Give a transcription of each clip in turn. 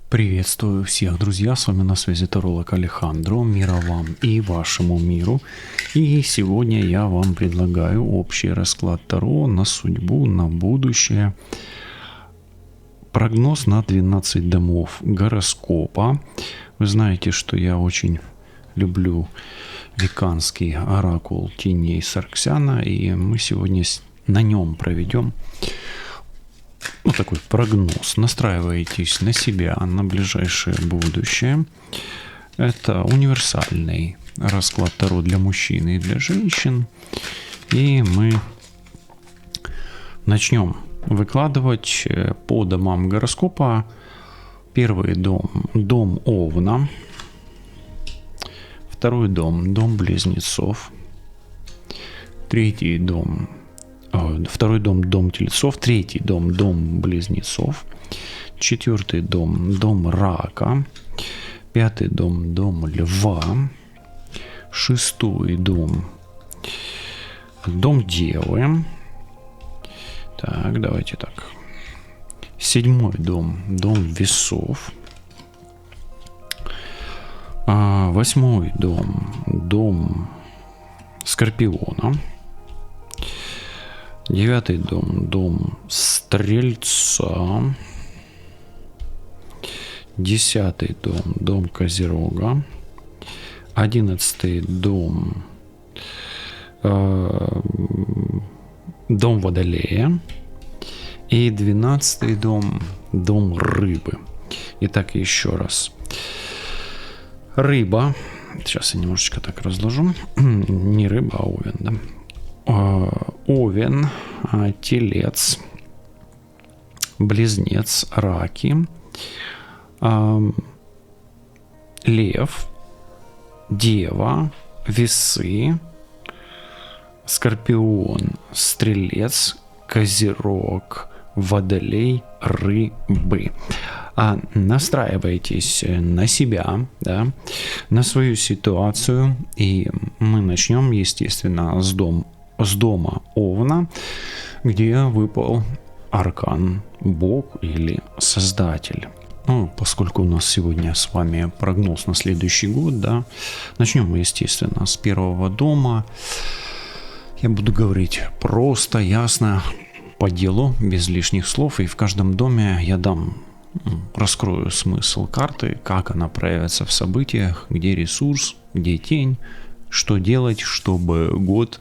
Приветствую всех, друзья, с вами на связи таролог Алехандро, мира вам и вашему миру. И сегодня я вам предлагаю общий расклад Таро на судьбу, на будущее. Прогноз на 12 домов гороскопа. Вы знаете, что я очень люблю веканский оракул теней Сарксяна, и мы сегодня на нем проведем такой прогноз. Настраиваетесь на себя, на ближайшее будущее. Это универсальный расклад Таро для мужчин и для женщин. И мы начнем выкладывать по домам гороскопа. Первый дом – дом Овна. Второй дом – дом Близнецов. Третий дом – второй дом – дом Тельцов. Третий дом – дом Близнецов. Четвертый дом – дом Рака. Пятый дом – дом Льва. Шестой дом – дом Девы. Так, давайте так. Седьмой дом – дом Весов. Восьмой дом – дом Скорпиона. Девятый дом – дом Стрельца. Десятый дом – дом Козерога. 11 дом – дом Водолея. И 12 дом – дом Рыбы. Итак, еще раз. Рыба. Сейчас я немножечко так разложу. Не рыба, а овен, да. Овен, Телец, Близнец, Раки, Лев, Дева, Весы, Скорпион, Стрелец, Козерог, Водолей, Рыбы. Настраивайтесь на себя, да, на свою ситуацию, и мы начнем, естественно, с дома Овна, где выпал аркан Бог или Создатель. Поскольку у нас сегодня с вами прогноз на следующий год, да, начнем мы, естественно, с первого дома. Я буду говорить просто, ясно, по делу, без лишних слов, и в каждом доме я раскрою смысл карты, как она проявится в событиях, где ресурс, где тень, что делать, чтобы год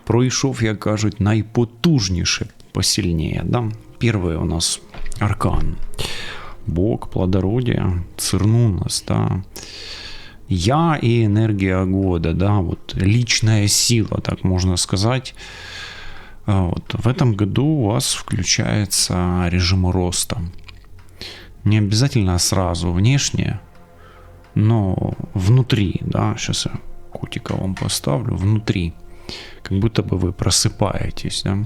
пройшов, як кажуть, найпотужніше, посильнее. Да? Первый у нас аркан. Бог, плодородие, Цернунас, да. Я и энергия года, да, вот личная сила, так можно сказать. Вот. В этом году у вас включается режим роста. Не обязательно сразу внешне, но внутри, да, сейчас я котика вам поставлю, внутри, как будто бы вы просыпаетесь, да.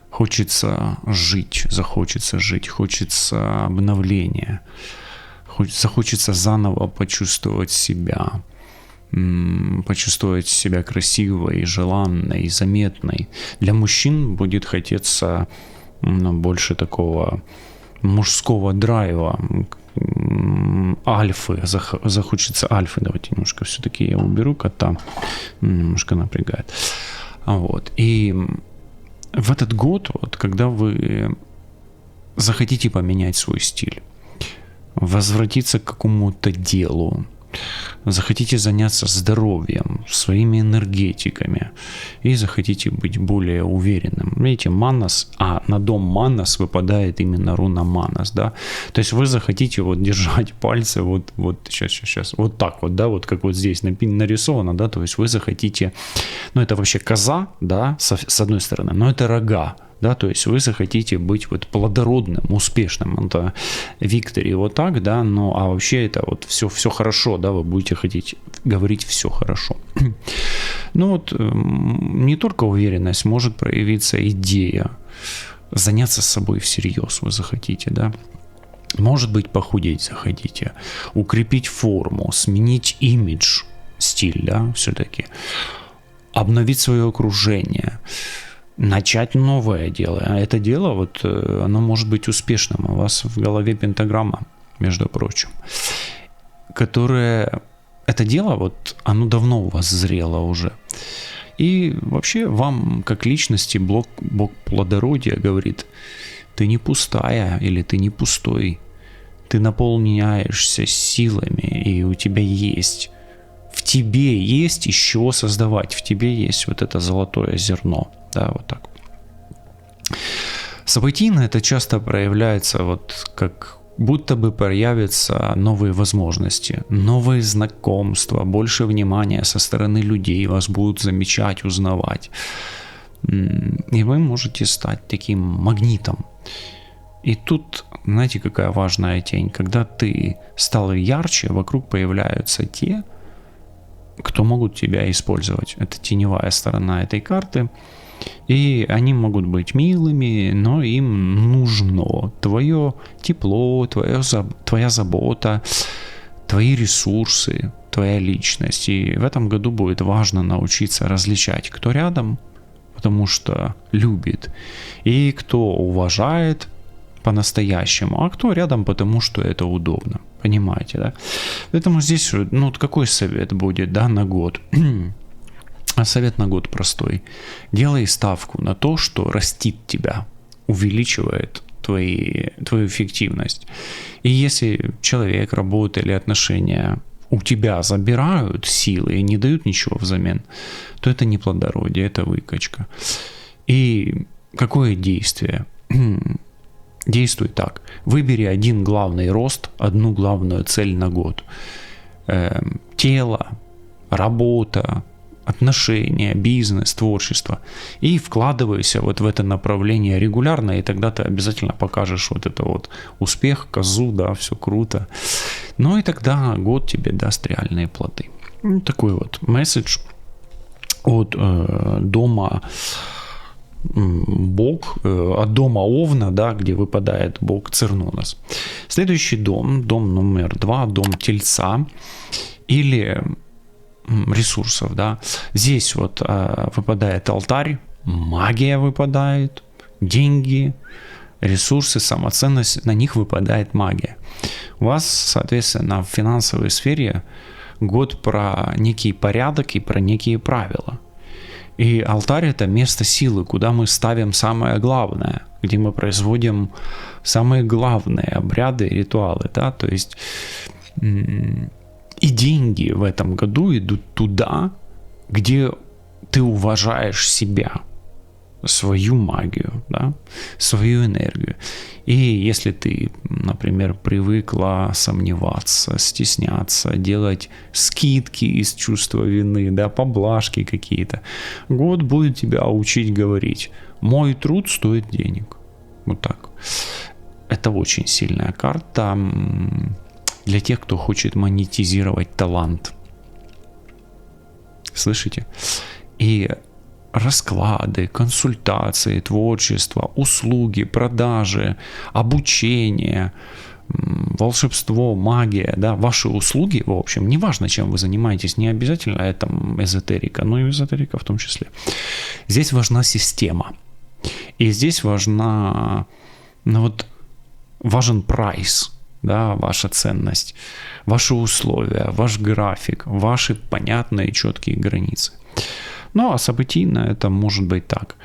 Хочется жить, захочется жить, хочется обновления, захочется заново почувствовать себя красивой, желанной, заметной. Для мужчин будет хотеться больше такого мужского драйва, альфы, захочется альфы. Давайте немножко все-таки я уберу кота, немножко напрягает. Вот. И в этот год, вот, когда вы захотите поменять свой стиль, возвратиться к какому-то делу, захотите заняться здоровьем, своими энергетиками и захотите быть более уверенным. Видите, Манас, на дом Манас выпадает именно руна Манас, да. То есть вы захотите вот держать пальцы вот сейчас, вот так вот, да, вот как вот здесь нарисовано, да, то есть вы захотите, это вообще коза, да, с одной стороны, но это рога. Да, то есть вы захотите быть вот плодородным, успешным. Это Виктории вот так, да, а вообще это вот все хорошо, да, вы будете хотеть говорить все хорошо. Не только уверенность, может проявиться идея заняться собой всерьез, вы захотите, да. Может быть, похудеть захотите, укрепить форму, сменить имидж, стиль, да, все-таки, обновить свое окружение. начать новое дело. А это дело, вот, оно может быть успешным. У вас в голове пентаграмма, между прочим, которое... Это дело, вот, оно давно у вас зрело уже. И вообще вам, как личности, Бог плодородия говорит, ты не пустая или ты не пустой. Ты наполняешься силами, и у тебя есть... В тебе есть из чего создавать. В тебе есть вот это золотое зерно. Да, вот так. Событийно это часто проявляется вот как будто бы появятся новые возможности, новые знакомства, больше внимания со стороны людей, вас будут замечать, узнавать. И вы можете стать таким магнитом. И тут, знаете, какая важная тень. Когда ты стал ярче, вокруг появляются те, кто могут тебя использовать. Это теневая сторона этой карты. И они могут быть милыми, но им нужно твое тепло, твоя забота, твои ресурсы, твоя личность. И в этом году будет важно научиться различать, кто рядом, потому что любит, и кто уважает по-настоящему, а кто рядом, потому что это удобно. Понимаете, да? Поэтому здесь, ну, какой совет будет, да, на год? А совет на год простой. Делай ставку на то, что растит тебя, увеличивает твою эффективность. И если человек, работа или отношения у тебя забирают силы и не дают ничего взамен, то это не плодородие, это выкачка. И какое действие? Действуй так. Выбери один главный рост, одну главную цель на год. Тело, работа, отношения, бизнес, творчество. И вкладывайся вот в это направление регулярно, и тогда ты обязательно покажешь вот это вот успех, козу, да, все круто. Ну и тогда год тебе даст реальные плоды. Такой вот месседж от дома Бог, от дома Овна, да, где выпадает Бог Цернонос. Следующий дом номер 2, дом Тельца или ресурсов, да. Здесь вот выпадает алтарь, магия выпадает, деньги, ресурсы, самоценность, на них выпадает магия. У вас, соответственно, в финансовой сфере год про некий порядок и про некие правила. И алтарь — это место силы, куда мы ставим самое главное, где мы производим самые главные обряды и ритуалы, да, то есть и деньги в этом году идут туда, где ты уважаешь себя, свою магию, да, свою энергию. И если ты, например, привыкла сомневаться, стесняться, делать скидки из чувства вины, да, поблажки какие-то, год будет тебя учить говорить: мой труд стоит денег. Вот так. Это очень сильная карта для тех, кто хочет монетизировать талант. Слышите? И расклады, консультации, творчество, услуги, продажи, обучение, волшебство, магия, да, ваши услуги, в общем, неважно, чем вы занимаетесь, не обязательно это эзотерика, но и эзотерика в том числе. Здесь важна система. И здесь важна, важен прайс, да, ваша ценность, ваши условия, ваш график, ваши понятные четкие границы. Ну, а событийно это может быть так.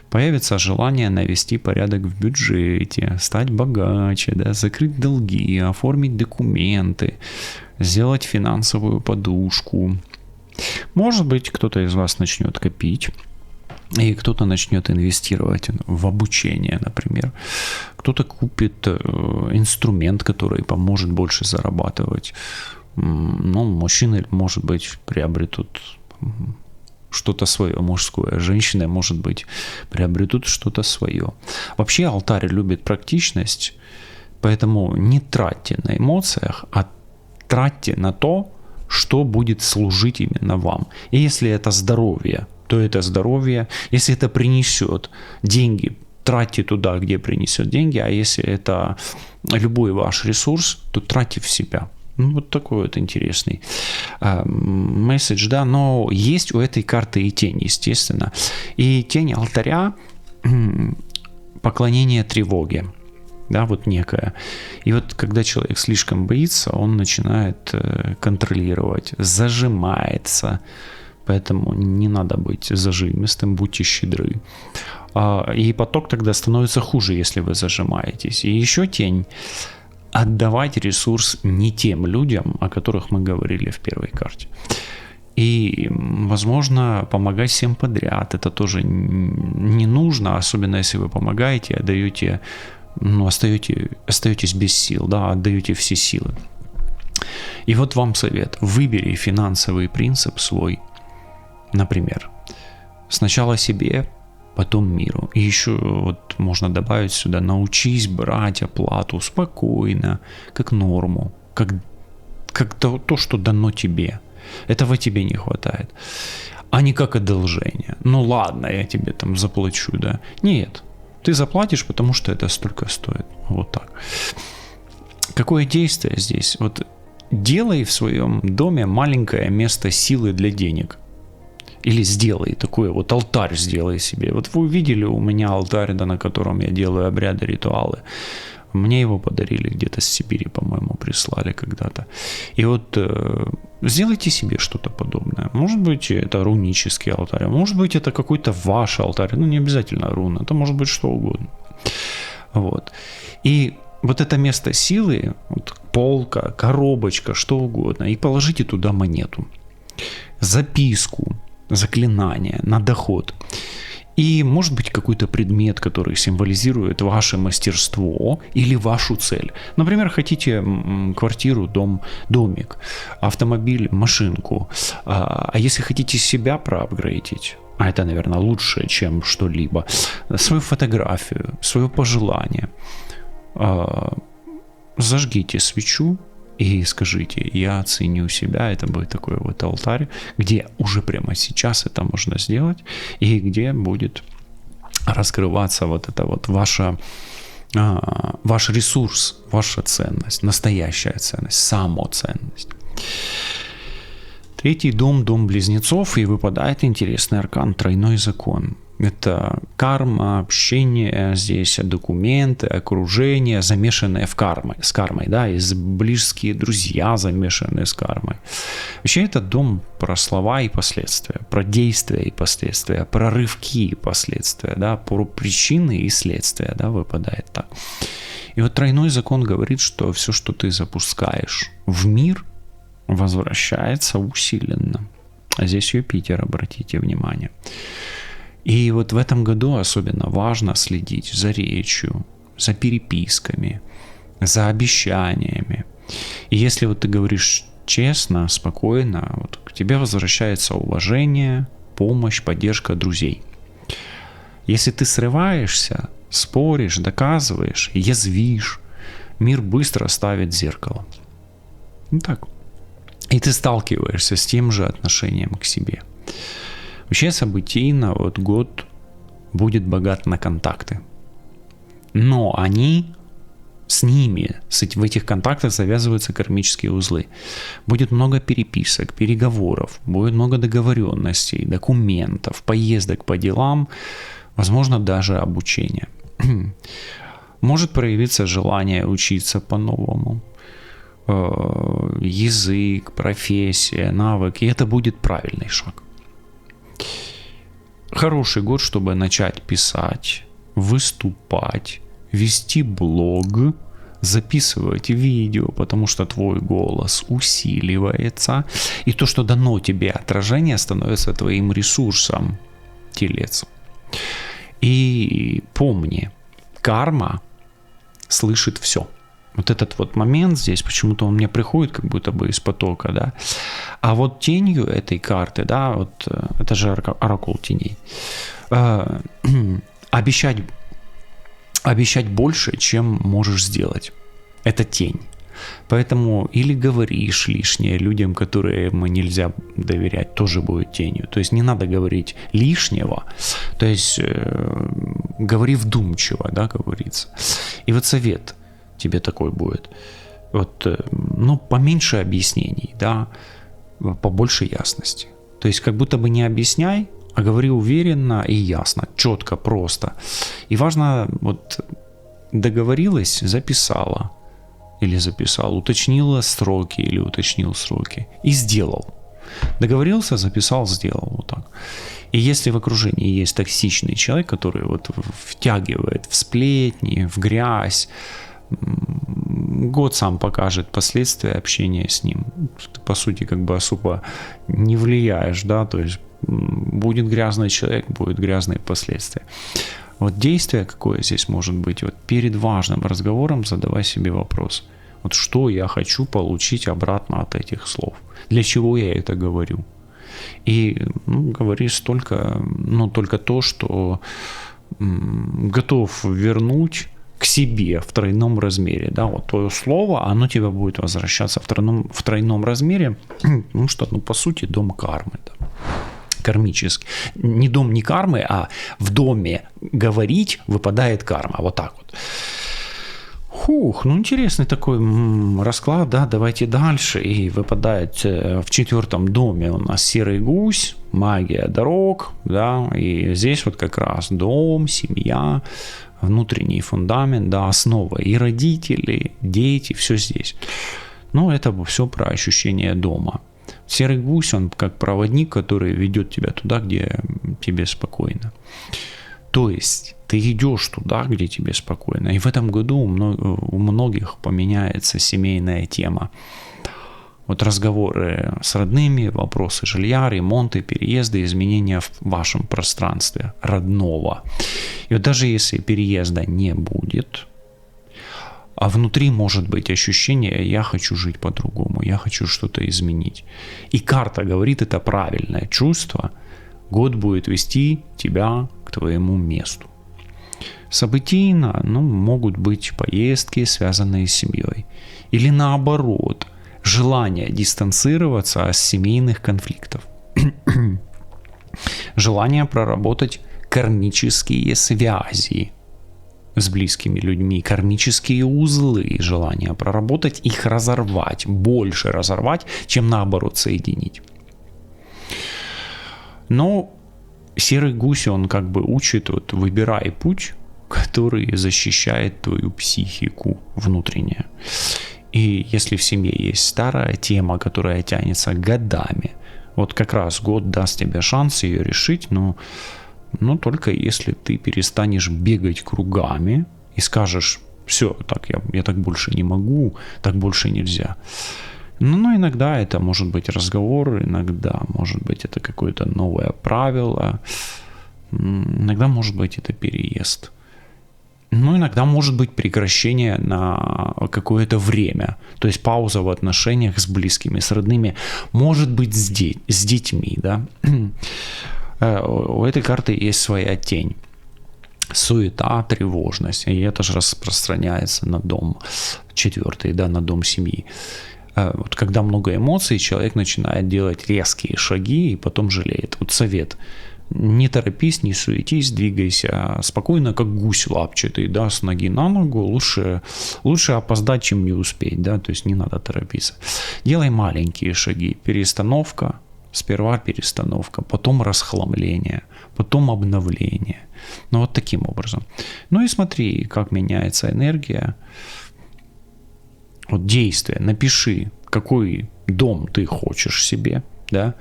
Появится желание навести порядок в бюджете, стать богаче, да, закрыть долги, оформить документы, сделать финансовую подушку. Может быть, кто-то из вас начнет копить, и кто-то начнет инвестировать в обучение, например. Кто-то купит инструмент, который поможет больше зарабатывать. Ну, мужчины, может быть, приобретут что-то свое мужское, женщины, может быть, приобретут что-то свое. Вообще алтарь любит практичность, поэтому не тратьте на эмоциях, а тратьте на то, что будет служить именно вам. И если это здоровье, то это здоровье. Если это принесет деньги, тратьте туда, где принесет деньги, а если это любой ваш ресурс, то тратьте в себя. Ну, вот такой вот интересный месседж, да, но есть у этой карты и тень, естественно. И тень алтаря – поклонение тревоге, да, вот некое. И вот когда человек слишком боится, он начинает контролировать, зажимается, поэтому не надо быть зажимистым, будьте щедры. И поток тогда становится хуже, если вы зажимаетесь. И еще тень – отдавать ресурс не тем людям, о которых мы говорили в первой карте. И, возможно, помогать всем подряд. Это тоже не нужно, особенно если вы помогаете, отдаете, ну, остаетесь без сил, да, отдаете все силы. И вот вам совет. Выбери финансовый принцип свой. Например, сначала себе, потом миру. И еще вот можно добавить сюда: научись брать оплату спокойно, как норму, как то, что дано тебе. Этого тебе не хватает. А не как одолжение. Ну ладно, я тебе там заплачу, да. Нет, ты заплатишь, потому что это столько стоит. Вот так. Какое действие здесь? Вот делай в своем доме маленькое место силы для денег. Или сделай такой вот алтарь, сделай себе. Вот вы увидели у меня алтарь, да, на котором я делаю обряды, ритуалы. Мне его подарили где-то с Сибири, по-моему, прислали когда-то. И вот сделайте себе что-то подобное. Может быть, это рунический алтарь, может быть, это какой-то ваш алтарь. Ну, не обязательно руна, это может быть что угодно. Вот. И вот это место силы, вот полка, коробочка, что угодно, и положите туда монету, записку, заклинание на доход. И может быть какой-то предмет, который символизирует ваше мастерство или вашу цель. Например, хотите квартиру, домик, автомобиль, машинку. А если хотите себя проапгрейдить, а это, наверное, лучше, чем что-либо, свою фотографию, свое пожелание, зажгите свечу и скажите: я ценю себя. Это будет такой вот алтарь, где уже прямо сейчас это можно сделать, и где будет раскрываться вот это вот ваш ресурс, ваша ценность, настоящая ценность, самоценность. Третий дом, дом близнецов, и выпадает интересный аркан — тройной закон. Это карма, общение здесь, документы, окружение, замешанное с кармой, да, и близкие друзья, замешанные с кармой. Вообще это дом про слова и последствия, про действия и последствия, про рывки и последствия, да, про причины и следствия, да, выпадает так. И вот тройной закон говорит, что все, что ты запускаешь в мир, возвращается усиленно. А здесь Юпитер, обратите внимание. И вот в этом году особенно важно следить за речью, за переписками, за обещаниями. И если вот ты говоришь честно, спокойно, вот к тебе возвращается уважение, помощь, поддержка друзей. Если ты срываешься, споришь, доказываешь, язвишь, мир быстро ставит зеркало. Ну так. И ты сталкиваешься с тем же отношением к себе. Вообще событийно вот год будет богат на контакты. Но с ними, в этих контактах завязываются кармические узлы. Будет много переписок, переговоров, будет много договоренностей, документов, поездок по делам, возможно, даже обучения. Может проявиться желание учиться по-новому. Язык, профессия, навык. И это будет правильный шаг. Хороший год, чтобы начать писать, выступать, вести блог, записывать видео, потому что твой голос усиливается, и то, что дано тебе отражение, становится твоим ресурсом, телец. И помни, карма слышит все. Вот этот вот момент здесь, почему-то он мне приходит как будто бы из потока, да. А вот тенью этой карты, да, вот это же оракул теней, обещать больше, чем можешь сделать. Это тень. Поэтому или говоришь лишнее людям, которым нельзя доверять, тоже будет тенью. То есть не надо говорить лишнего, то есть говори вдумчиво, да, говорится. И вот совет тебе такой будет: Вот, ну, поменьше объяснений, да, побольше ясности. То есть как будто бы не объясняй, а говори уверенно и ясно, четко, просто. И важно, вот договорилась, записала или записал, уточнила сроки или уточнил сроки и сделал. Договорился, записал, сделал, вот так. И если в окружении есть токсичный человек, который вот втягивает в сплетни, в грязь, год сам покажет последствия общения с ним. Ты, по сути, как бы особо не влияешь, да, то есть будет грязный человек, будут грязные последствия. Вот действие какое здесь может быть? Вот перед важным разговором задавай себе вопрос. Вот что я хочу получить обратно от этих слов? Для чего я это говорю? И говори только то, что готов вернуть к себе в тройном размере. Да, вот твое слово, оно тебе будет возвращаться в тройном размере. Ну что, по сути, дом кармы. Да. Кармический. Не дом не кармы, а в доме говорить выпадает карма. Вот так вот. Интересный такой расклад, да, давайте дальше. И выпадает в 4 доме у нас серый гусь, магия дорог, да, и здесь вот как раз дом, семья, внутренний фундамент, да, основа и родители, дети, все здесь. Но это все про ощущение дома. Серый гусь, он как проводник, который ведет тебя туда, где тебе спокойно. То есть ты идешь туда, где тебе спокойно. И в этом году у многих поменяется семейная тема. Вот разговоры с родными, вопросы жилья, ремонты, переезды, изменения в вашем пространстве родного. И вот даже если переезда не будет, а внутри может быть ощущение «я хочу жить по-другому, я хочу что-то изменить». И карта говорит, это правильное чувство, год будет вести тебя к твоему месту. Событийно, могут быть поездки, связанные с семьей. Или наоборот, желание дистанцироваться от семейных конфликтов. Желание проработать кармические связи с близкими людьми, кармические узлы, желание проработать, их разорвать, больше разорвать, чем наоборот соединить. Но серый гусь, он как бы учит, вот, выбирай путь, который защищает твою психику внутреннюю. И если в семье есть старая тема, которая тянется годами, вот как раз год даст тебе шанс ее решить, но только если ты перестанешь бегать кругами и скажешь, все, так я так больше не могу, так больше нельзя. Но иногда это может быть разговор, иногда может быть это какое-то новое правило, иногда может быть это переезд. Иногда может быть прекращение на какое-то время, то есть пауза в отношениях с близкими, с родными, может быть с детьми, да. У этой карты есть своя тень. Суета, тревожность. И это же распространяется на дом 4, да, на дом семьи. Вот когда много эмоций, человек начинает делать резкие шаги и потом жалеет. Вот совет. Не торопись, не суетись, двигайся спокойно, как гусь лапчатый, да, с ноги на ногу. Лучше опоздать, чем не успеть, да, то есть не надо торопиться. Делай маленькие шаги. Перестановка. Сперва перестановка, потом расхламление, потом обновление. Вот таким образом. И смотри, как меняется энергия. Вот действие. Напиши, какой дом ты хочешь себе. Да?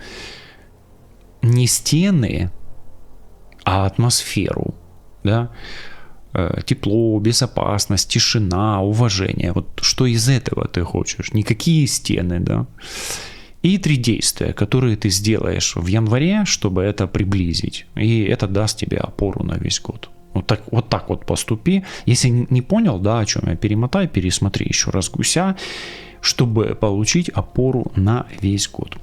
Не стены, а атмосферу. Да? Тепло, безопасность, тишина, уважение. Вот что из этого ты хочешь. Никакие стены, да. И 3 действия, которые ты сделаешь в январе, чтобы это приблизить. И это даст тебе опору на весь год. Вот так вот поступи. Если не понял, да, о чем я, перемотай, пересмотри еще раз гуся, чтобы получить опору на весь год.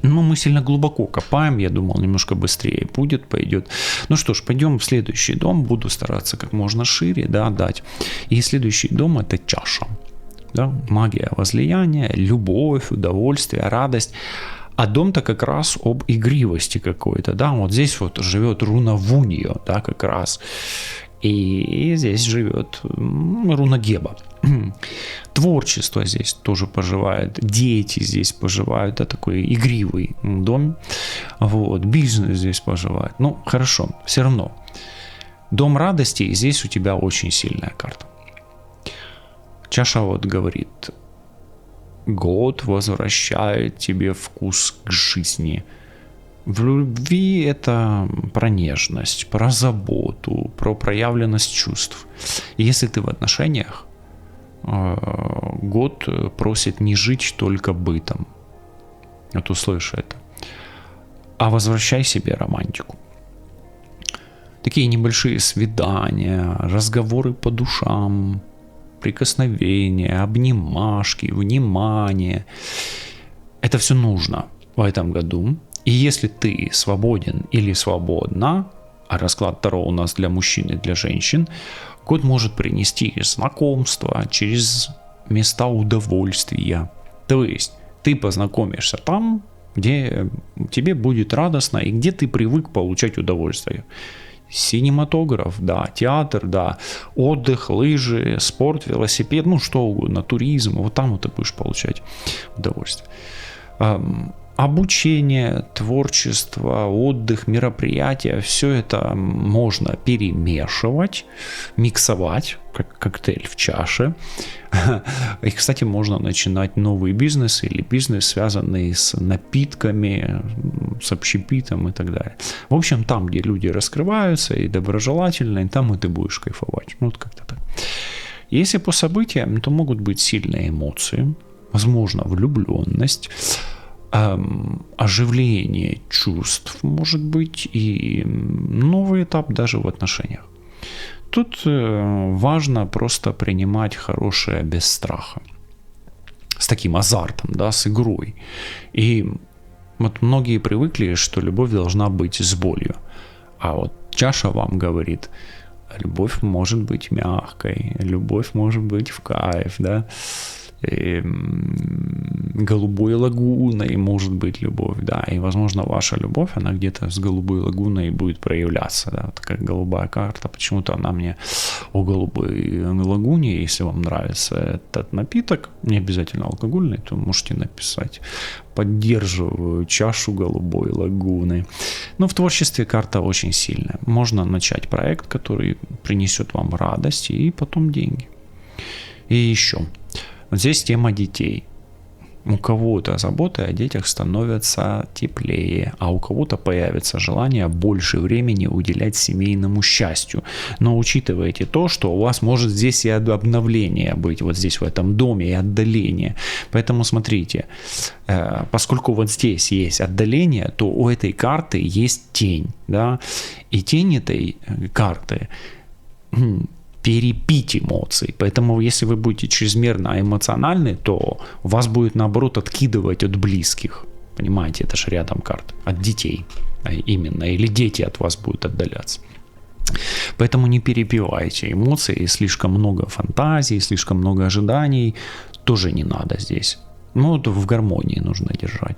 Мы сильно глубоко копаем, я думал, немножко быстрее пойдет. Что ж, пойдем в следующий дом, буду стараться как можно шире, да, дать. И следующий дом — это чаша. Да? Магия возлияния, любовь, удовольствие, радость. А дом-то как раз об игривости какой-то. Да? Вот здесь вот живет руна Вуньо, да, как раз. И здесь живет руна Геба. Творчество здесь тоже поживает, дети здесь поживают, да, такой игривый дом, вот, бизнес здесь поживает. Ну, хорошо, все равно. Дом радости, здесь у тебя очень сильная карта. Чаша вот говорит, год возвращает тебе вкус к жизни. В любви это про нежность, про заботу, про проявленность чувств. И если ты в отношениях, год просит не жить только бытом. Вот услышь это. А возвращай себе романтику. Такие небольшие свидания, разговоры по душам, прикосновения, обнимашки, внимание. Это все нужно в этом году. И если ты свободен или свободна, а расклад Таро у нас для мужчин и для женщин, год может принести знакомства через места удовольствия. То есть ты познакомишься там, где тебе будет радостно и где ты привык получать удовольствие. Синематограф, да, театр, да, отдых, лыжи, спорт, велосипед, ну что угодно, туризм, вот там вот ты будешь получать удовольствие. Обучение, творчество, отдых, мероприятия, все это можно перемешивать, миксовать, как коктейль в чаше. И, кстати, можно начинать новый бизнес или бизнес, связанный с напитками, с общепитом и так далее. В общем, там, где люди раскрываются и доброжелательные, там и ты будешь кайфовать. Ну, вот как-то так. Если по событиям, то могут быть сильные эмоции, возможно, влюбленность, оживление чувств, может быть, и новый этап даже в отношениях. Тут важно просто принимать хорошее без страха, с таким азартом, да, с игрой. И вот многие привыкли, что любовь должна быть с болью, а вот чаша вам говорит, любовь может быть мягкой, любовь может быть в кайф, да. Голубой лагуной может быть любовь, да, и, возможно, ваша любовь, она где-то с голубой лагуной будет проявляться, да, вот как голубая карта, почему-то она мне о голубой лагуне, если вам нравится этот напиток, не обязательно алкогольный, то можете написать, поддерживаю чашу голубой лагуны. Но в творчестве карта очень сильная, можно начать проект, который принесет вам радость и потом деньги. И еще. Вот здесь тема детей. У кого-то заботы о детях становятся теплее, а у кого-то появится желание больше времени уделять семейному счастью. Но учитывайте то, что у вас может здесь и обновление быть, вот здесь в этом доме, и отдаление. Поэтому смотрите, поскольку вот здесь есть отдаление, то у этой карты есть тень, да, и тень этой карты перепить эмоций. Поэтому, если вы будете чрезмерно эмоциональны, то вас будет, наоборот, откидывать от близких. Понимаете, это же рядом карта. От детей именно. Или дети от вас будут отдаляться. Поэтому не перепивайте эмоции. Слишком много фантазий, слишком много ожиданий. Тоже не надо здесь. Ну, это в гармонии нужно держать.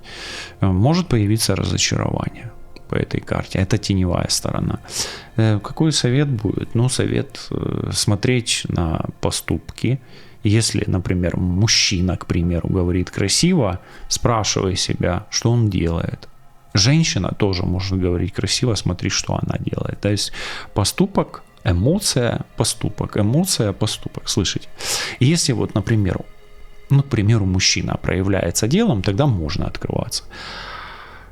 Может появиться разочарование по этой карте. Это теневая сторона. Какой совет будет? Ну, совет смотреть на поступки. Если, например, мужчина, к примеру, говорит красиво, спрашивай себя, что он делает. Женщина тоже может говорить красиво, смотри, что она делает. То есть поступок, эмоция, поступок, эмоция, поступок. Слышите? И если вот, например, к примеру, мужчина проявляется делом, тогда можно открываться.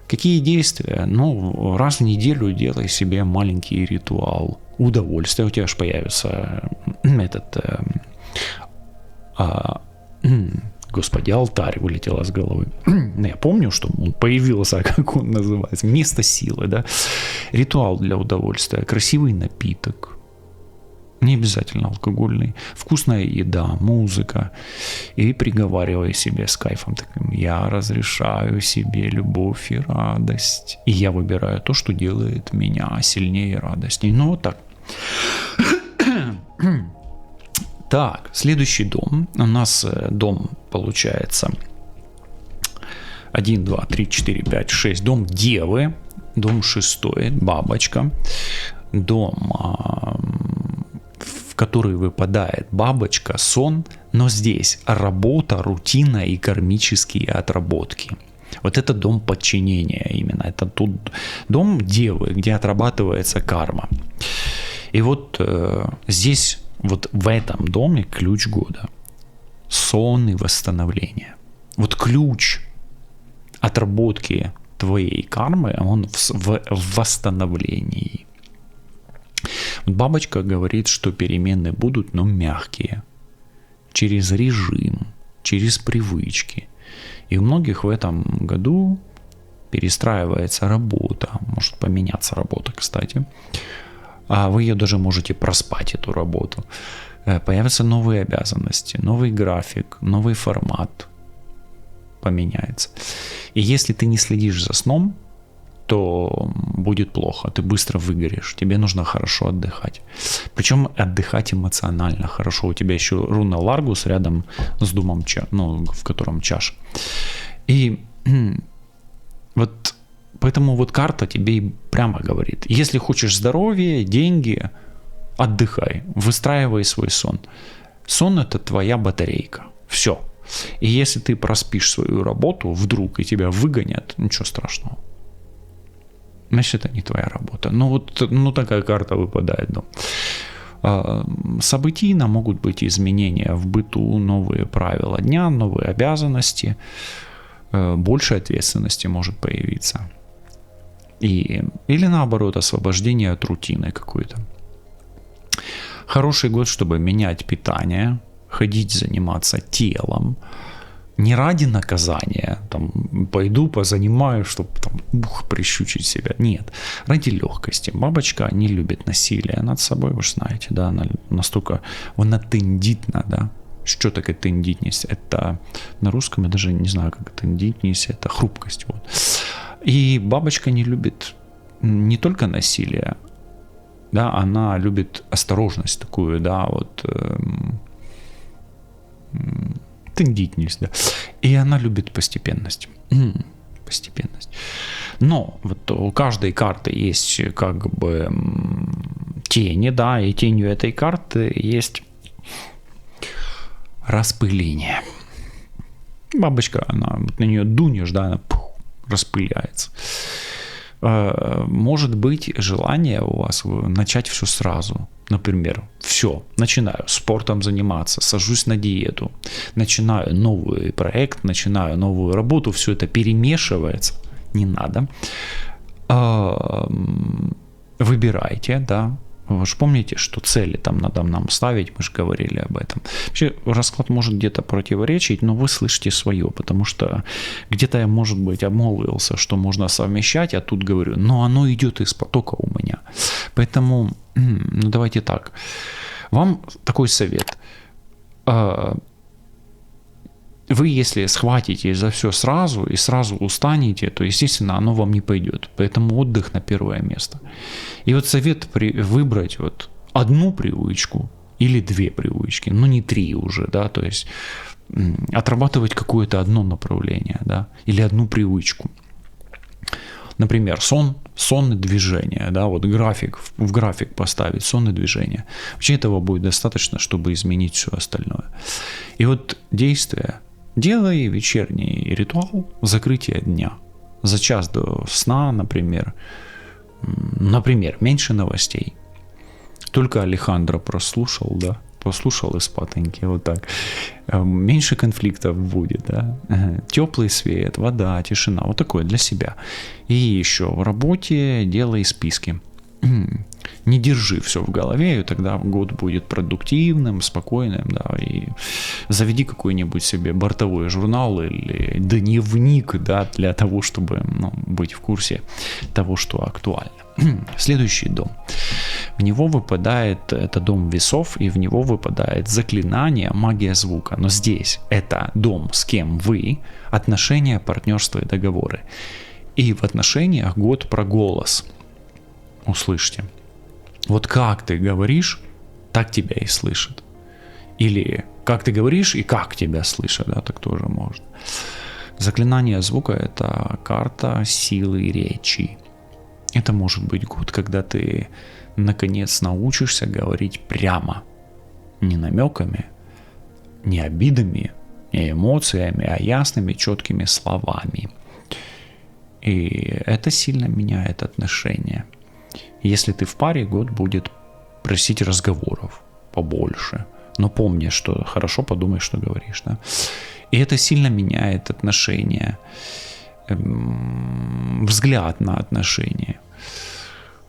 Какие действия? Ну, раз в неделю делай себе маленький ритуал удовольствия. У тебя же появится господи, алтарь вылетел из головы. Я помню, что он появился, как он называется, место силы, да. Ритуал для удовольствия, красивый напиток. Не обязательно алкогольный. Вкусная еда, музыка. И приговаривай себе с кайфом таким: я разрешаю себе любовь и радость. И я выбираю то, что делает меня сильнее и радостнее. Ну вот так. Так, следующий дом. У нас дом получается 1, 2, 3, 4, 5, 6. Дом Девы. Дом 6. Бабочка. Дом... который выпадает бабочка, сон, но здесь работа, рутина и кармические отработки. Вот это дом подчинения именно. Это тут дом девы, где отрабатывается карма. И вот здесь, вот в этом доме ключ года. Сон и восстановление. Вот ключ отработки твоей кармы, он в восстановлении. Бабочка говорит, что перемены будут, но мягкие. Через режим, через привычки. И у многих в этом году перестраивается работа. Может поменяться работа, кстати. А вы ее даже можете проспать, эту работу. Появятся новые обязанности, новый график, новый формат поменяется. И если ты не следишь за сном, то будет плохо, ты быстро выгоришь, тебе нужно хорошо отдыхать. Причем отдыхать эмоционально хорошо. У тебя еще руна Ларгус рядом с домом, в котором чаша. И вот поэтому вот карта тебе прямо говорит, если хочешь здоровья, деньги, отдыхай, выстраивай свой сон. Сон — это твоя батарейка. Все. И если ты проспишь свою работу вдруг и тебя выгонят, ничего страшного. Значит, это не твоя работа. Такая карта выпадает. Событийно могут быть изменения в быту, новые правила дня, новые обязанности, больше ответственности может появиться. Или наоборот, освобождение от рутины какой-то. Хороший год, чтобы менять питание, ходить заниматься телом. Не ради наказания, пойду позанимаю, чтобы прищучить себя. Нет, ради легкости. Бабочка не любит насилие над собой, вы же знаете, да, она настолько, она тендитна, да. Что такое тендитность? Это на русском я даже не знаю, как тендитность, это хрупкость. Вот. И бабочка не любит не только насилие, да, она любит осторожность такую, да, вот тендитность, да. И она любит постепенность. Постепенность. Но вот у каждой карты есть как бы тени, да, и тенью этой карты есть распыление. Бабочка, она на нее дунешь, да, она распыляется. Может быть желание у вас начать все сразу. Например, все, начинаю спортом заниматься, сажусь на диету, начинаю новый проект, начинаю новую работу, все это перемешивается, не надо. Выбирайте, да. Вы же помните, что цели там надо нам ставить, мы же говорили об этом. Вообще расклад может где-то противоречить, но вы слышите свое, потому что где-то я, может быть, обмолвился, что можно совмещать, а тут говорю, но оно идет из потока у меня. Поэтому, давайте так. Вам такой совет. Вы, если схватите за все сразу и сразу устанете, то, естественно, оно вам не пойдет. Поэтому отдых на первое место. И вот совет выбрать вот одну привычку или две привычки, но не три уже, да, то есть отрабатывать какое-то одно направление, да, или одну привычку. Например, сон и движение, да, вот в график поставить сон и движение. Вообще этого будет достаточно, чтобы изменить все остальное. И вот действие. Делай вечерний ритуал закрытия дня. За час до сна, например, меньше новостей. Только Алехандро послушал, да, послушал из спатеньки, вот так. Меньше конфликтов будет, да. Теплый свет, вода, тишина, вот такое для себя. И еще в работе делай списки. Не держи все в голове, и тогда год будет продуктивным, спокойным, да, и заведи какой-нибудь себе бортовой журнал или дневник, да, для того, чтобы быть в курсе того, что актуально. Следующий дом. В него выпадает, это дом весов, и в него выпадает заклинание магия звука. Но здесь это дом, с кем вы, отношения, партнерство и договоры. И в отношениях год про голос. Услышьте. Вот как ты говоришь, так тебя и слышат. Или как ты говоришь и как тебя слышат, да, так тоже можно. Заклинание звука — это карта силы речи. Это может быть год, когда ты наконец научишься говорить прямо. не намеками, не обидами, не эмоциями, а ясными, четкими словами. И это сильно меняет отношения. Если ты в паре, год будет просить разговоров побольше. Но помни, что хорошо подумай, что говоришь. Да? И это сильно меняет отношения, взгляд на отношения.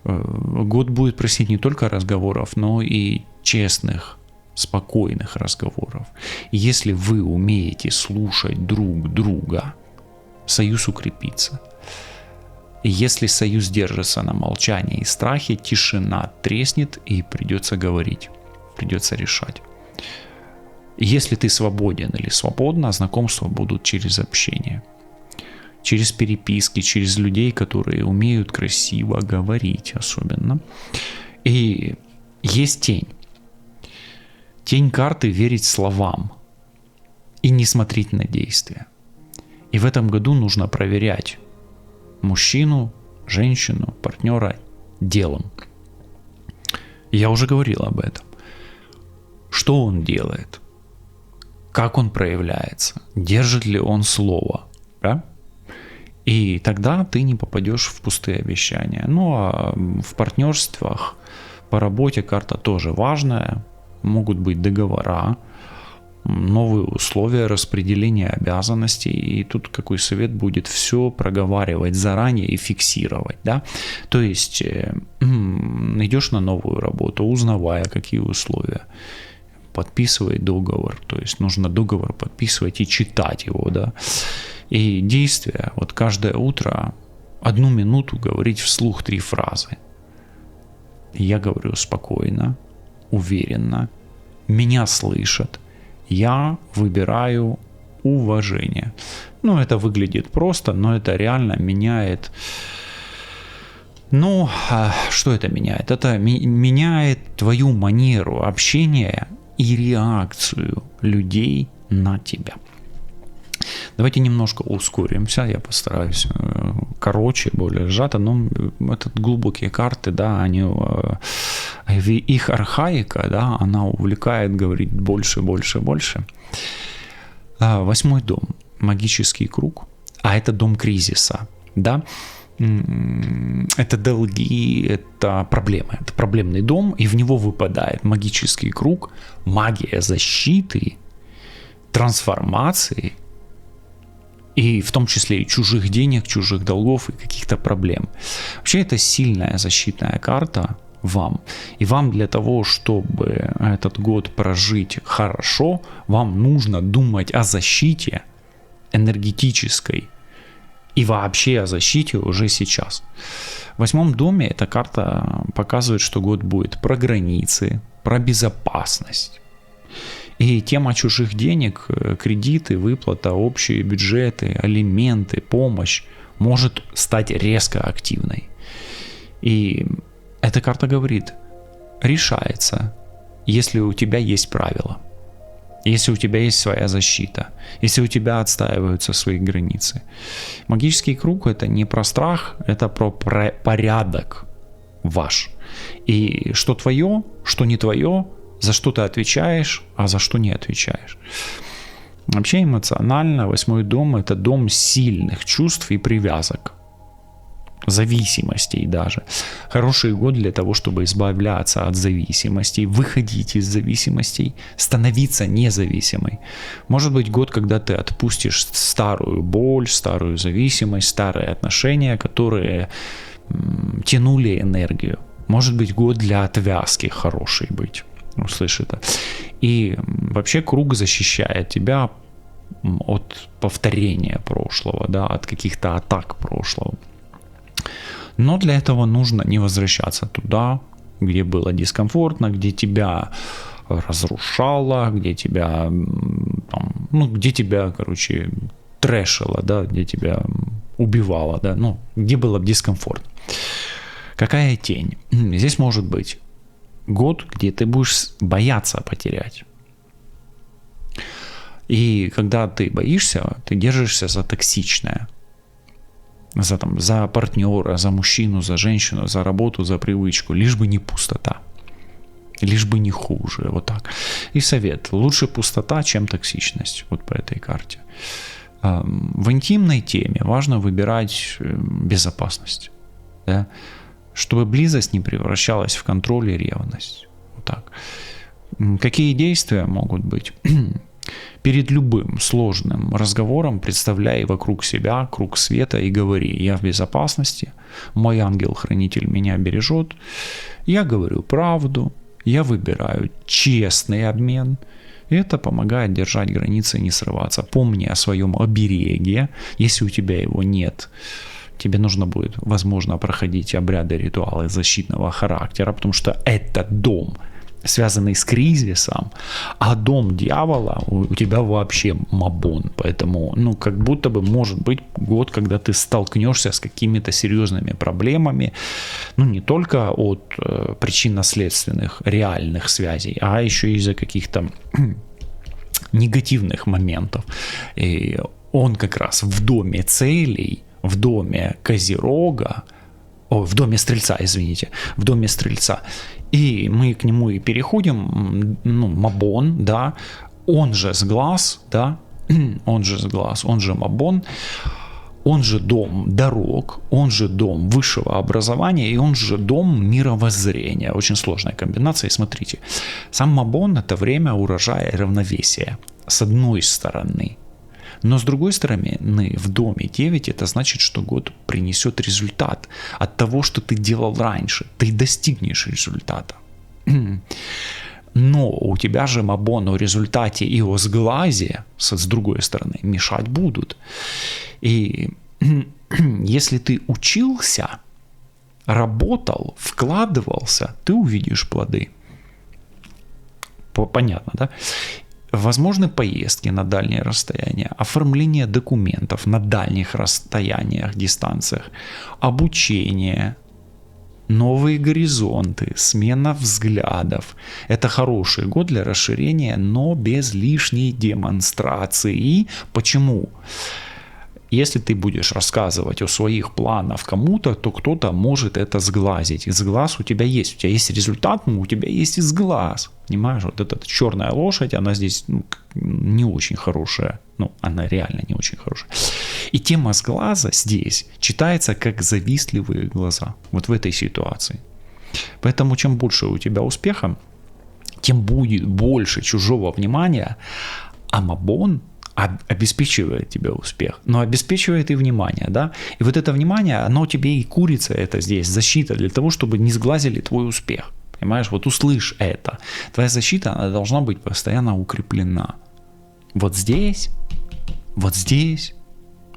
Год будет просить не только разговоров, но и честных, спокойных разговоров. И если вы умеете слушать друг друга, союз укрепится. И если союз держится на молчании и страхе, тишина треснет и придется говорить, придется решать. Если ты свободен или свободна, знакомства будут через общение, через переписки, через людей, которые умеют красиво говорить особенно. И есть тень. Тень карты верить словам и не смотреть на действия. И в этом году нужно проверять мужчину, женщину, партнера делом. Я уже говорил об этом. Что он делает? Как он проявляется? Держит ли он слово? Да? И тогда ты не попадешь в пустые обещания. Ну а в партнерствах по работе карта тоже важная. Могут быть договора, новые условия распределения обязанностей. И тут какой совет будет: все проговаривать заранее и фиксировать. Да? То есть идешь на новую работу, узнавая, какие условия. Подписывай договор. То есть нужно договор подписывать и читать его. Да? И действия. Вот каждое утро 1 минуту говорить вслух 3 фразы. Я говорю спокойно, уверенно. Меня слышат. Я выбираю уважение. Ну, это выглядит просто, но это реально меняет. Ну, что это меняет? Это меняет твою манеру общения и реакцию людей на тебя. Давайте немножко ускоримся, я постараюсь короче, более сжато, но это глубокие карты, да, они, их архаика, да, она увлекает говорить больше, больше, больше. 8-й дом, магический круг, а это дом кризиса, да, это долги, это проблемы, это проблемный дом, и в него выпадает магический круг, магия защиты, трансформации, и в том числе и чужих денег, чужих долгов и каких-то проблем. Вообще это сильная защитная карта вам. И вам для того, чтобы этот год прожить хорошо, вам нужно думать о защите энергетической и вообще о защите уже сейчас. В 8-м доме эта карта показывает, что год будет про границы, про безопасность. И тема чужих денег, кредиты, выплата, общие бюджеты, алименты, помощь может стать резко активной. И эта карта говорит: решается, если у тебя есть правила, если у тебя есть своя защита, если у тебя отстаиваются свои границы. Магический круг — это не про страх, это про порядок ваш. И что твое, что не твое, за что ты отвечаешь, а за что не отвечаешь. Вообще эмоционально 8-й дом — это дом сильных чувств и привязок, зависимостей даже. Хороший год для того, чтобы избавляться от зависимостей, выходить из зависимостей, становиться независимой. Может быть год, когда ты отпустишь старую боль, старую зависимость, старые отношения, которые тянули энергию. Может быть год для отвязки хороший быть. Услышь это. И вообще круг защищает тебя от повторения прошлого, да, от каких-то атак прошлого. Но для этого нужно не возвращаться туда, где было дискомфортно, где тебя разрушало, где тебя, где тебя, трэшило, да, где тебя убивало, да, где было дискомфорт. Какая тень? Здесь может быть год, где ты будешь бояться потерять. И когда ты боишься, ты держишься за токсичное. За партнера, за мужчину, за женщину, за работу, за привычку, лишь бы не пустота. Лишь бы не хуже, вот так. И совет: лучше пустота, чем токсичность, вот по этой карте. В интимной теме важно выбирать безопасность, да? Чтобы близость не превращалась в контроль и ревность. Вот так. Какие действия могут быть? Перед любым сложным разговором представляй вокруг себя круг света и говори: я в безопасности, мой ангел-хранитель меня бережет, я говорю правду, я выбираю честный обмен. И это помогает держать границы и не срываться. Помни о своем обереге. Если у тебя его нет, тебе нужно будет, возможно, проходить обряды, ритуалы защитного характера, потому что это дом, связанный с кризисом, а дом дьявола у тебя вообще мабон. Поэтому, как будто бы может быть год, когда ты столкнешься с какими-то серьезными проблемами, не только от причинно-следственных реальных связей, а еще и из-за каких-то негативных моментов. И он как раз в доме целей, в доме Козерога, в доме Стрельца, извините, в доме Стрельца. И мы к нему и переходим, Мабон, да, он же Сглаз, да, он же Сглаз, он же Мабон, он же дом дорог, он же дом высшего образования и он же дом мировоззрения. Очень сложная комбинация. Смотрите, сам Мабон — это время урожая и равновесия, с одной стороны. Но с другой стороны, в доме 9 это значит, что год принесет результат от того, что ты делал раньше. Ты достигнешь результата. Но у тебя же Мабон о результате и о сглазе, с другой стороны, мешать будут. И если ты учился, работал, вкладывался, ты увидишь плоды. Понятно, да? Возможны поездки на дальние расстояния, оформление документов на дальних расстояниях, дистанциях, обучение, новые горизонты, смена взглядов. Это хороший год для расширения, но без лишней демонстрации. Почему? Если ты будешь рассказывать о своих планах кому-то, то кто-то может это сглазить. И сглаз у тебя есть результат, но у тебя есть и сглаз. Понимаешь, вот эта черная лошадь, она здесь не очень хорошая. Она реально не очень хорошая. И тема сглаза здесь читается как завистливые глаза. Вот в этой ситуации. Поэтому чем больше у тебя успеха, тем будет больше чужого внимания, а Мабон обеспечивает тебе успех, но обеспечивает и внимание, да, и вот это внимание, оно тебе и курица, это здесь защита для того, чтобы не сглазили твой успех, понимаешь, вот услышь это, твоя защита, она должна быть постоянно укреплена, вот здесь,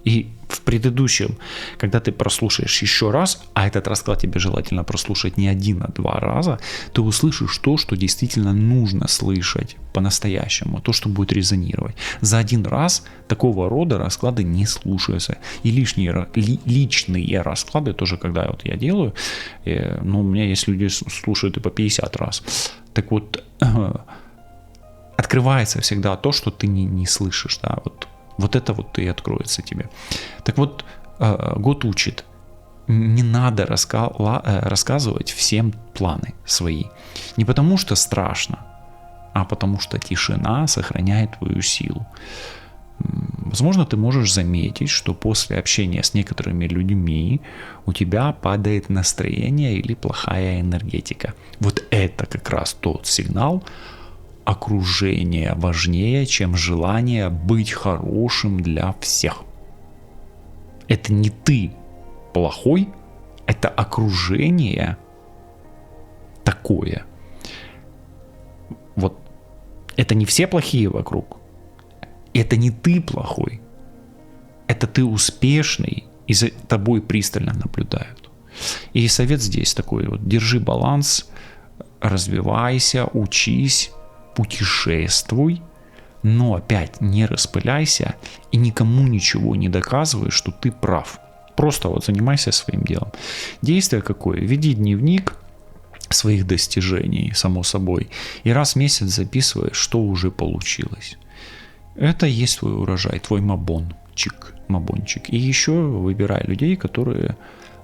и в предыдущем, когда ты прослушаешь еще раз, а этот расклад тебе желательно прослушать не 1, а 2 раза, ты услышишь то, что действительно нужно слышать по-настоящему, то, что будет резонировать. За один раз такого рода расклады не слушаются. И личные расклады, тоже когда вот я делаю, у меня есть люди, слушают и по 50 раз. Так вот, открывается всегда то, что ты не слышишь, да, вот это вот и откроется тебе. Так вот, год учит. Не надо рассказывать всем планы свои. Не потому что страшно, а потому что тишина сохраняет твою силу. Возможно, ты можешь заметить, что после общения с некоторыми людьми у тебя падает настроение или плохая энергетика. Вот это как раз тот сигнал. Окружение важнее, чем желание быть хорошим для всех. Это не ты плохой, это окружение такое. Вот это не все плохие вокруг. Это не ты плохой. Это ты успешный, и за тобой пристально наблюдают. И совет здесь такой вот: держи баланс, развивайся, учись, путешествуй, но опять не распыляйся и никому ничего не доказывай, что ты прав. Просто вот занимайся своим делом. Действие какое? Веди дневник своих достижений, само собой, и раз в месяц записывай, что уже получилось. Это и есть твой урожай, твой мабончик. И еще выбирай людей, которые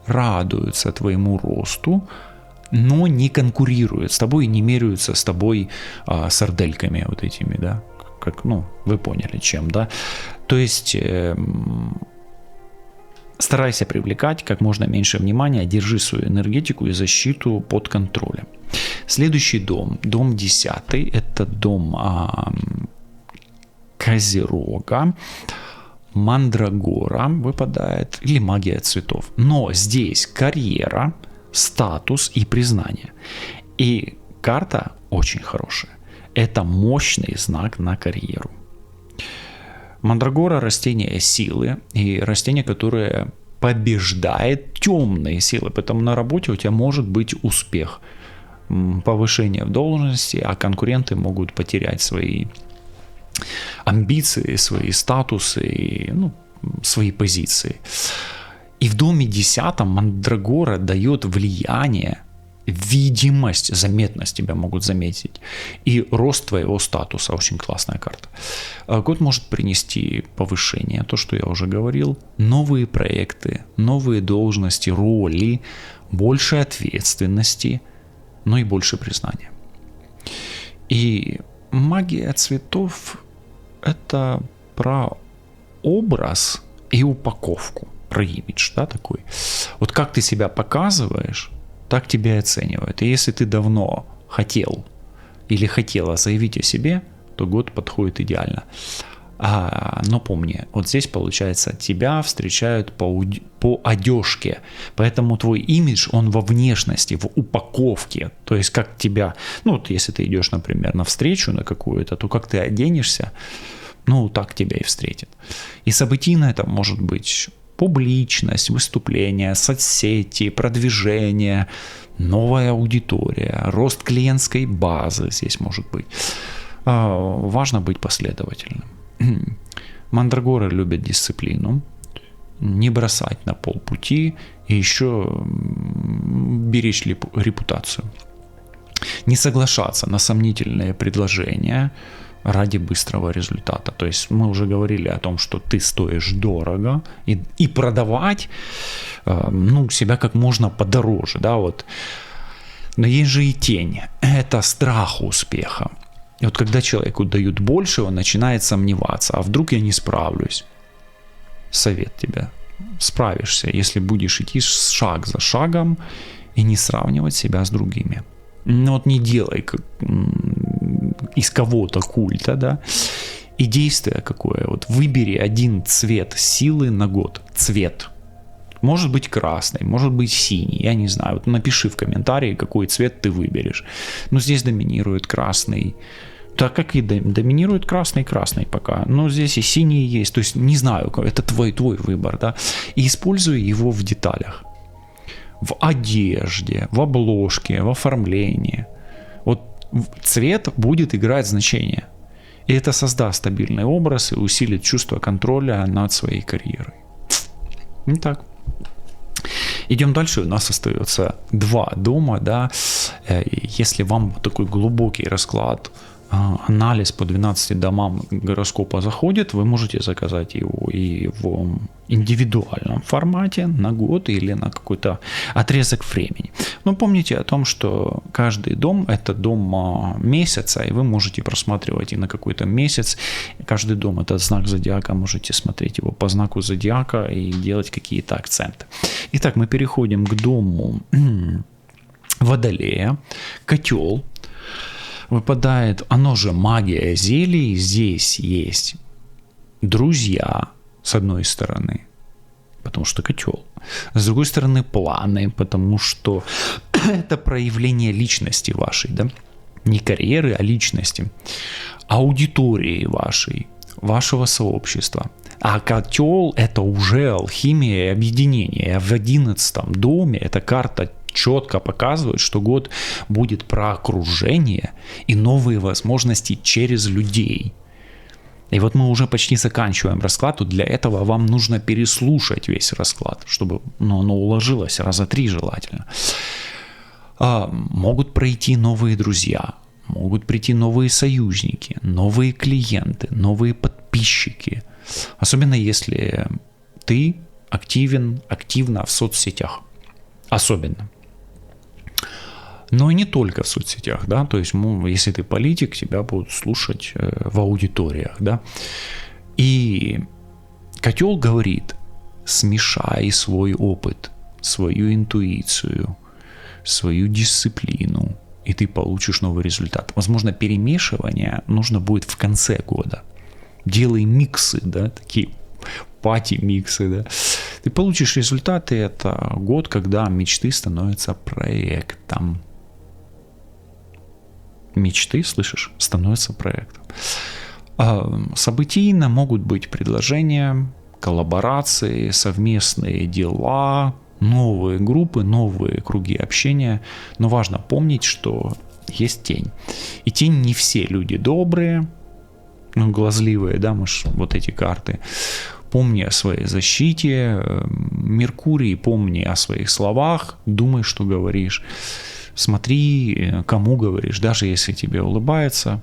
радуются твоему росту, но не конкурируют с тобой и не меряются с тобой сардельками вот этими, да, как, ну, вы поняли, чем, да. То есть старайся привлекать как можно меньше внимания, держи свою энергетику и защиту под контролем. Следующий дом 10, это дом Козерога, Мандрагора выпадает, или магия цветов. Но здесь карьера, статус и признание. И карта очень хорошая. Это мощный знак на карьеру. Мандрагора – растение силы и растение, которое побеждает темные силы. Поэтому на работе у тебя может быть успех, повышение в должности, а конкуренты могут потерять свои амбиции, свои статусы, ну, свои позиции. И в доме 10 Мандрагора дает влияние, видимость, заметность, тебя могут заметить, и рост твоего статуса. Очень классная карта. Год может принести повышение, то, что я уже говорил, новые проекты, новые должности, роли, больше ответственности, но и больше признания. И магия цветов – это про образ и упаковку, про имидж, да, такой. Вот как ты себя показываешь, так тебя и оценивают. И если ты давно хотел или хотела заявить о себе, то год подходит идеально. Но помни, вот здесь, получается, тебя встречают по одежке. Поэтому твой имидж, он во внешности, в упаковке. То есть, как тебя, ну, вот если ты идешь, например, на встречу на какую-то, то как ты оденешься, ну, так тебя и встретят. И событийно это может быть публичность, выступления, соцсети, продвижение, новая аудитория, рост клиентской базы здесь может быть. Важно быть последовательным. Мандрагоры любят дисциплину, не бросать на полпути и еще беречь репутацию. Не соглашаться на сомнительные предложения ради быстрого результата. То есть мы уже говорили о том, что ты стоишь дорого, и продавать себя как можно подороже. Да, вот. Но есть же и тень. Это страх успеха. И вот когда человеку дают больше, он начинает сомневаться, а вдруг я не справлюсь? Совет тебе. Справишься, если будешь идти шаг за шагом и не сравнивать себя с другими. Ну вот не делай из кого-то культа, да, и действие какое. Вот выбери один цвет силы на год. Цвет. Может быть красный, может быть синий, я не знаю. Вот напиши в комментарии, какой цвет ты выберешь. Но здесь доминирует красный. Так как и доминирует красный пока. Но здесь и синий есть. То есть не знаю, это твой выбор, да. И используй его в деталях. В одежде, в обложке, в оформлении. Вот цвет будет играть значение. И это создаст стабильный образ и усилит чувство контроля над своей карьерой. Итак. Идем дальше. У нас остается 2 дома. Да? Если вам такой глубокий расклад, анализ по 12 домам гороскопа заходит, вы можете заказать его и в индивидуальном формате на год или на какой-то отрезок времени. Но помните о том, что каждый дом – это дом месяца, и вы можете просматривать и на какой-то месяц. Каждый дом – это знак зодиака, можете смотреть его по знаку зодиака и делать какие-то акценты. Итак, мы переходим к дому Водолея, котел. Выпадает, оно же магия зелий, здесь есть друзья, с одной стороны, потому что котел, с другой стороны планы, потому что это проявление личности вашей, да, не карьеры, а личности, аудитории вашей, вашего сообщества. А котел – это уже алхимия и объединение. В 11 доме эта карта четко показывает, что год будет про окружение и новые возможности через людей. И вот мы уже почти заканчиваем расклад. Для этого вам нужно переслушать весь расклад, чтобы оно уложилось раза 3 желательно. Могут пройти новые друзья, могут прийти новые союзники, новые клиенты, новые подписчики. Особенно если ты активна в соцсетях. Особенно. Но и не только в соцсетях, да, то есть, если ты политик, тебя будут слушать в аудиториях, да. И котел говорит: смешай свой опыт, свою интуицию, свою дисциплину, и ты получишь новый результат. Возможно, перемешивание нужно будет в конце года. Делай миксы, да, такие пати-миксы, да. Ты получишь результаты. Это год, когда мечты становятся проектом. Мечты, слышишь, становятся проектом. Событийно могут быть предложения, коллаборации, совместные дела, новые группы, новые круги общения. Но важно помнить, что есть тень. И тень не все люди добрые, глазливые, да, мы ж вот эти карты. Помни о своей защите. Меркурий, помни о своих словах, думай, что говоришь. Смотри, кому говоришь, даже если тебе улыбается,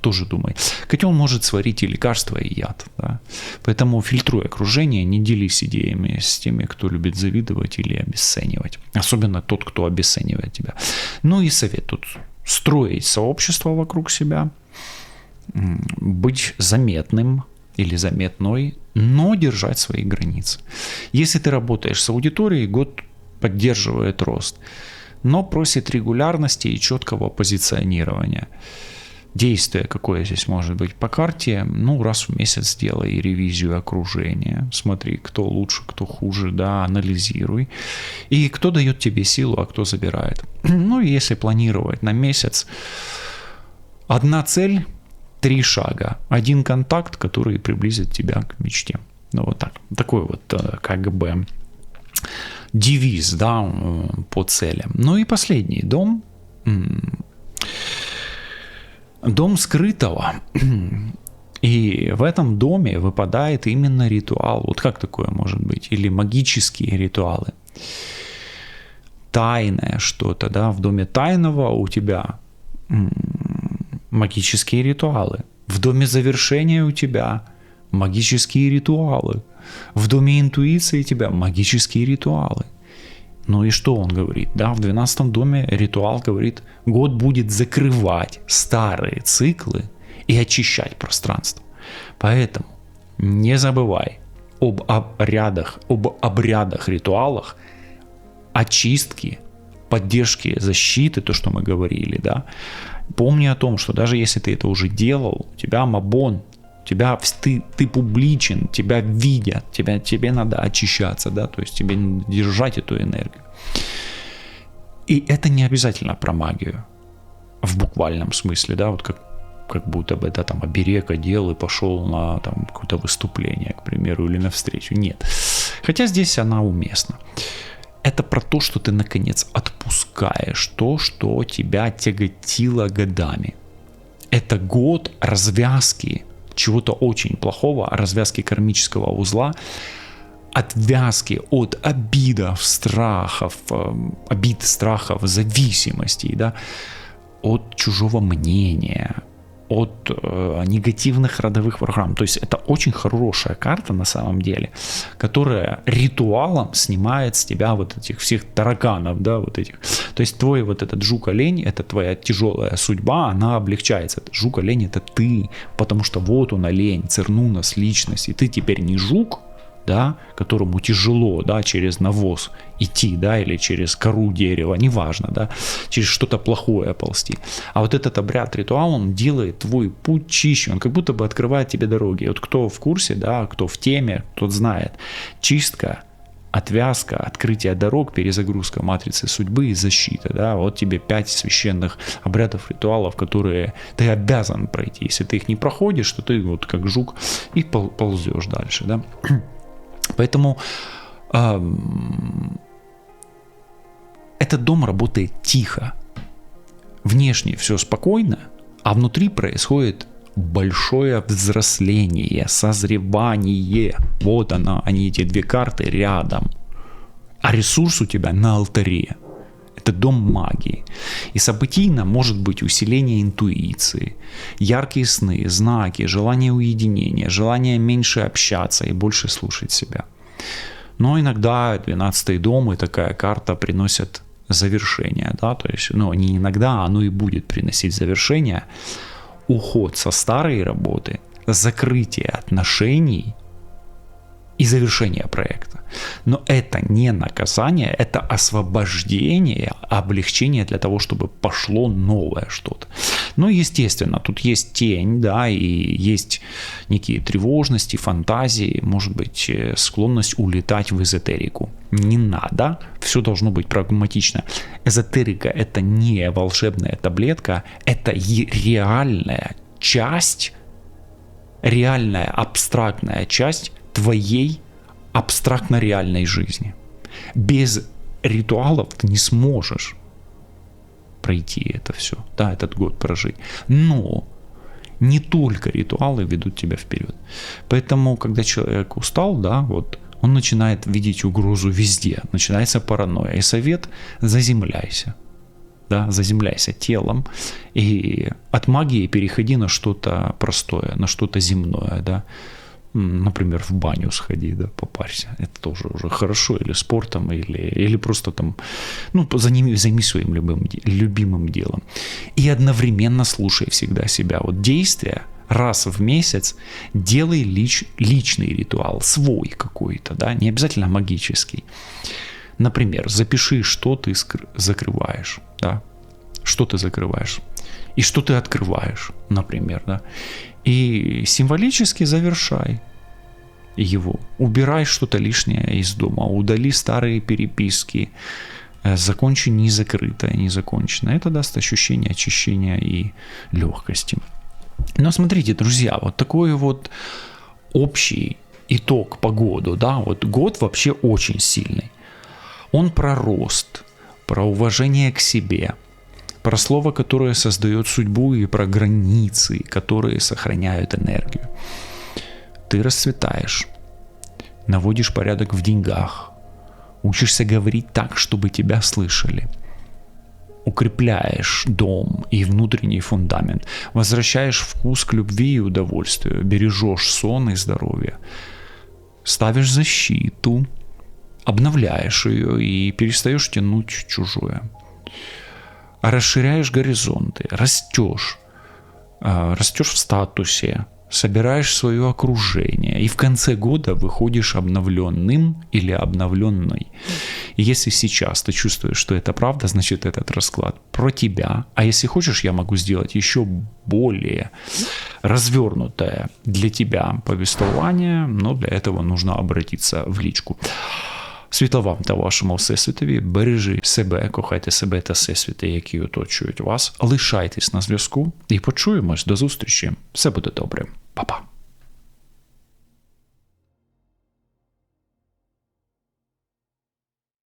тоже думай. Котел может сварить и лекарство, и яд. Да? Поэтому фильтруй окружение, не делись идеями с теми, кто любит завидовать или обесценивать. Особенно тот, кто обесценивает тебя. Ну и совет тут: строить сообщество вокруг себя, быть заметным или заметной, но держать свои границы. Если ты работаешь с аудиторией, год поддерживает рост, но просит регулярности и четкого позиционирования. Действие какое здесь может быть по карте: раз в месяц делай ревизию окружения, смотри, кто лучше, кто хуже, да, анализируй, и кто дает тебе силу, а кто забирает. Если планировать на месяц, одна цель, 3 шага, 1 контакт, который приблизит тебя к мечте. Вот так. Такой вот как бы девиз, да, по целям. И последний дом. Дом скрытого. И в этом доме выпадает именно ритуал. Вот как такое может быть? Или магические ритуалы. Тайное что-то, да, в доме тайного у тебя магические ритуалы. В доме завершения у тебя магические ритуалы. В доме интуиции у тебя магические ритуалы. И что он говорит? Да, в 12 доме ритуал говорит: год будет закрывать старые циклы и очищать пространство. Поэтому не забывай об обрядах, ритуалах, очистки, поддержки, защиты, то, что мы говорили, да. Помни о том, что даже если ты это уже делал, у тебя мабон, ты публичен, тебя видят, тебе надо очищаться, да, то есть тебе надо держать эту энергию. И это не обязательно про магию в буквальном смысле, да, вот как будто бы это там оберег одел и пошел на там какое-то выступление, к примеру, или на встречу. Нет. Хотя здесь она уместна. Это про то, что ты наконец отпускаешь то, что тебя тяготило годами. Это год развязки чего-то очень плохого, развязки кармического узла, отвязки от обид, страхов, зависимостей, да, от чужого мнения, от негативных родовых программ. То есть это очень хорошая карта на самом деле, которая ритуалом снимает с тебя вот этих всех тараканов, да, вот этих. То есть твой вот этот жук-олень, это твоя тяжелая судьба, она облегчается. Жук-олень — это ты, потому что вот он олень, цернунос, личность, и ты теперь не жук, да, которому тяжело, да, через навоз идти, да, или через кору дерева, неважно, да, через что-то плохое ползти. А вот этот обряд, ритуал, он делает твой путь чище, он как будто бы открывает тебе дороги. Вот кто в курсе, да, кто в теме, тот знает. Чистка, отвязка, открытие дорог, перезагрузка матрицы судьбы и защита, да, вот тебе 5 священных обрядов, ритуалов, которые ты обязан пройти. Если ты их не проходишь, то ты вот как жук и ползешь дальше, да. Поэтому этот дом работает тихо. Внешне все спокойно, а внутри происходит большое взросление, созревание. Вот оно, они, эти 2 карты рядом. А ресурс у тебя на алтаре. Это дом магии. И событийно может быть усиление интуиции, яркие сны, знаки, желание уединения, желание меньше общаться и больше слушать себя. Но иногда 12-й дом и такая карта приносят завершение, да, то есть, ну, не иногда, оно и будет приносить завершение, уход со старой работы, закрытие отношений и завершение проекта. Но это не наказание, это освобождение, облегчение для того, чтобы пошло новое что-то. Ну, естественно, тут есть тень, да, и есть некие тревожности, фантазии, может быть, склонность улетать в эзотерику. Не надо, все должно быть прагматично. Эзотерика – это не волшебная таблетка, это реальная часть, реальная абстрактная часть твоей абстрактно-реальной жизни. Без ритуалов ты не сможешь пройти это все, да, этот год прожить. Но не только ритуалы ведут тебя вперед. Поэтому, когда человек устал, да, вот, он начинает видеть угрозу везде, начинается паранойя. И совет – заземляйся. Да, заземляйся телом и от магии переходи на что-то простое, на что-то земное, да. Например, в баню сходи, да, попарься. Это тоже уже хорошо. Или спортом, или просто там, ну, займись своим любимым делом. И одновременно слушай всегда себя. Вот действия раз в месяц делай личный ритуал, свой какой-то, да, не обязательно магический. Например, запиши, что ты закрываешь, да, что ты закрываешь и что ты открываешь, например, да. И символически завершай его. Убирай что-то лишнее из дома, удали старые переписки, закончи незакрытое, незаконченное. Это даст ощущение очищения и легкости. Но смотрите, друзья, вот такой вот общий итог по году, да, вот год вообще очень сильный. Он про рост, про уважение к себе, про слово, которое создает судьбу, и про границы, которые сохраняют энергию. Ты расцветаешь, наводишь порядок в деньгах, учишься говорить так, чтобы тебя слышали, укрепляешь дом и внутренний фундамент, возвращаешь вкус к любви и удовольствию, бережешь сон и здоровье, ставишь защиту, обновляешь ее и перестаешь тянуть чужое. Расширяешь горизонты, растешь в статусе, собираешь свое окружение и в конце года выходишь обновленным или обновленной. И если сейчас ты чувствуешь, что это правда, значит этот расклад про тебя. А если хочешь, я могу сделать еще более развернутое для тебя повествование, но для этого нужно обратиться в личку. Світла вам та вашому всесвітові, бережіть себе, кохайте себе та всесвіти, які оточують вас, лишайтесь на зв'язку і почуємось до зустрічі. Все буде добре. Па-па.